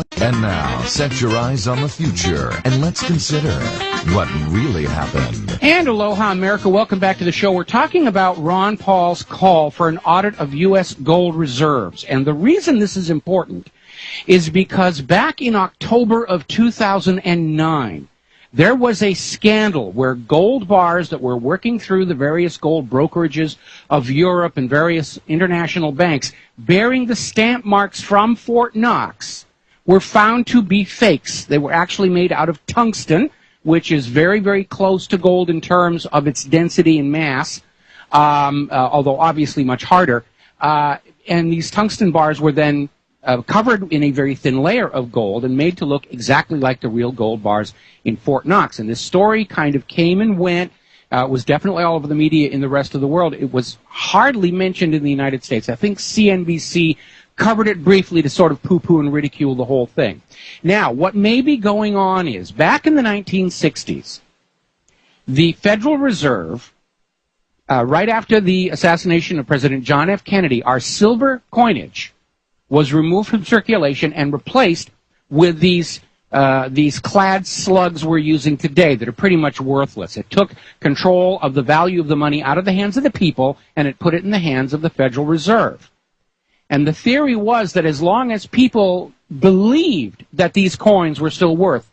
And now, set your eyes on the future, and let's consider what really happened. And aloha, America. Welcome back to the show. We're talking about Ron Paul's call for an audit of U.S. gold reserves. And the reason this is important is because back in October of 2009, there was a scandal where gold bars that were working through the various gold brokerages of Europe and various international banks bearing the stamp marks from Fort Knox were found to be fakes. They were actually made out of tungsten, which is very, very close to gold in terms of its density and mass, although obviously much harder. And these tungsten bars were then covered in a very thin layer of gold and made to look exactly like the real gold bars in Fort Knox. And this story kind of came and went. It was definitely all over the media in the rest of the world. It was hardly mentioned in the United States. I think CNBC covered it briefly to sort of poo-poo and ridicule the whole thing. Now, what may be going on is, back in the 1960s, the Federal Reserve, right after the assassination of President John F. Kennedy, our silver coinage was removed from circulation and replaced with these clad slugs we're using today that are pretty much worthless. It took control of the value of the money out of the hands of the people, and it put it in the hands of the Federal Reserve. And the theory was that as long as people believed that these coins were still worth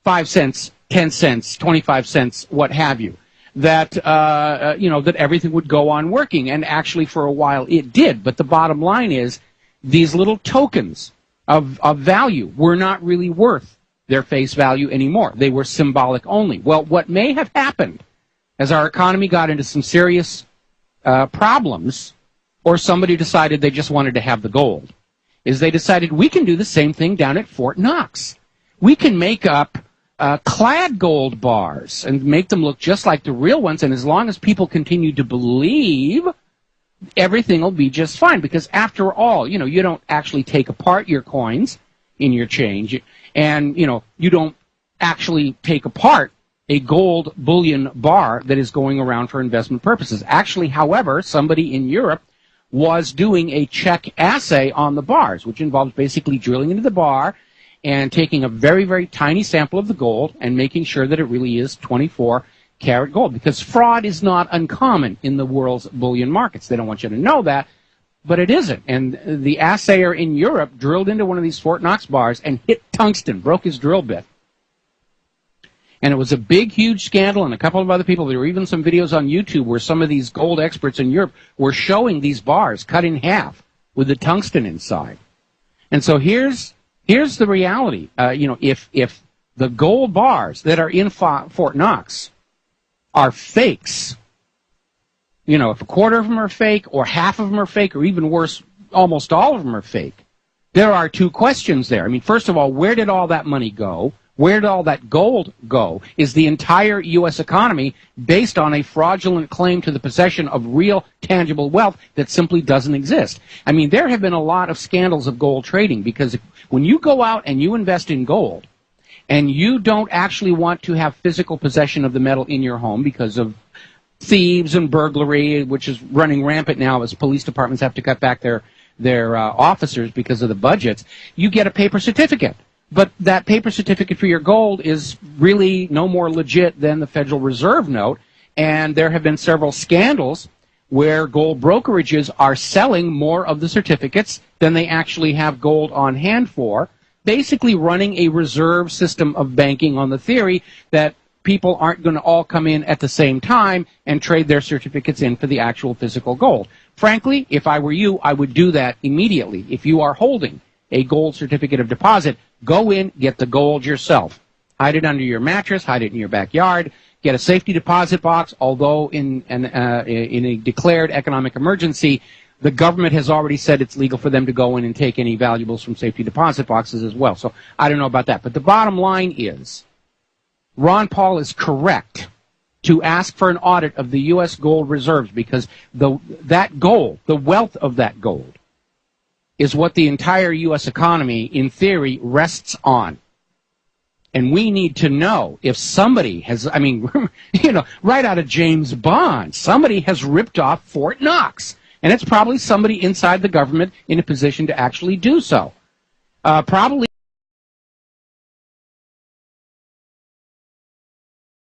5 cents, 10 cents, 25 cents, what have you, that, that everything would go on working. And actually, for a while, it did. But the bottom line is, these little tokens of value were not really worth their face value anymore. They were symbolic only. Well, what may have happened as our economy got into some serious problems, or somebody decided they just wanted to have the gold, is they decided we can do the same thing down at Fort Knox. We can make up clad gold bars and make them look just like the real ones, and as long as people continue to believe, everything will be just fine. Because after all, you don't actually take apart your coins in your change, and, you don't actually take apart a gold bullion bar that is going around for investment purposes. Actually, however, somebody in Europe was doing a check assay on the bars, which involves basically drilling into the bar and taking a very, very tiny sample of the gold and making sure that it really is 24-karat gold, because fraud is not uncommon in the world's bullion markets. They don't want you to know that, but it isn't. And the assayer in Europe drilled into one of these Fort Knox bars and hit tungsten, broke his drill bit. And it was a big, huge scandal, and a couple of other people, there were even some videos on YouTube where some of these gold experts in Europe were showing these bars cut in half with the tungsten inside. And so here's the reality. If the gold bars that are in Fort Knox are fakes, if a quarter of them are fake, or half of them are fake, or even worse, almost all of them are fake, there are two questions there. I mean, first of all, where did all that money go? Where did all that gold go? Is the entire U.S. economy based on a fraudulent claim to the possession of real, tangible wealth that simply doesn't exist? I mean, there have been a lot of scandals of gold trading, because when you go out and you invest in gold, and you don't actually want to have physical possession of the metal in your home because of thieves and burglary, which is running rampant now as police departments have to cut back their officers because of the budgets, you get a paper certificate. But that paper certificate for your gold is really no more legit than the Federal Reserve note, and there have been several scandals where gold brokerages are selling more of the certificates than they actually have gold on hand for, basically running a reserve system of banking on the theory that people aren't going to all come in at the same time and trade their certificates in for the actual physical gold. Frankly, if I were you, I would do that immediately. If you are holding a gold certificate of deposit, go in, get the gold yourself. Hide it under your mattress, hide it in your backyard, get a safety deposit box, although in a declared economic emergency, the government has already said it's legal for them to go in and take any valuables from safety deposit boxes as well. So I don't know about that. But the bottom line is, Ron Paul is correct to ask for an audit of the U.S. gold reserves, because that gold, the wealth of that gold, is what the entire U.S. economy, in theory, rests on. And we need to know if somebody has, right out of James Bond, somebody has ripped off Fort Knox. And it's probably somebody inside the government in a position to actually do so. Probably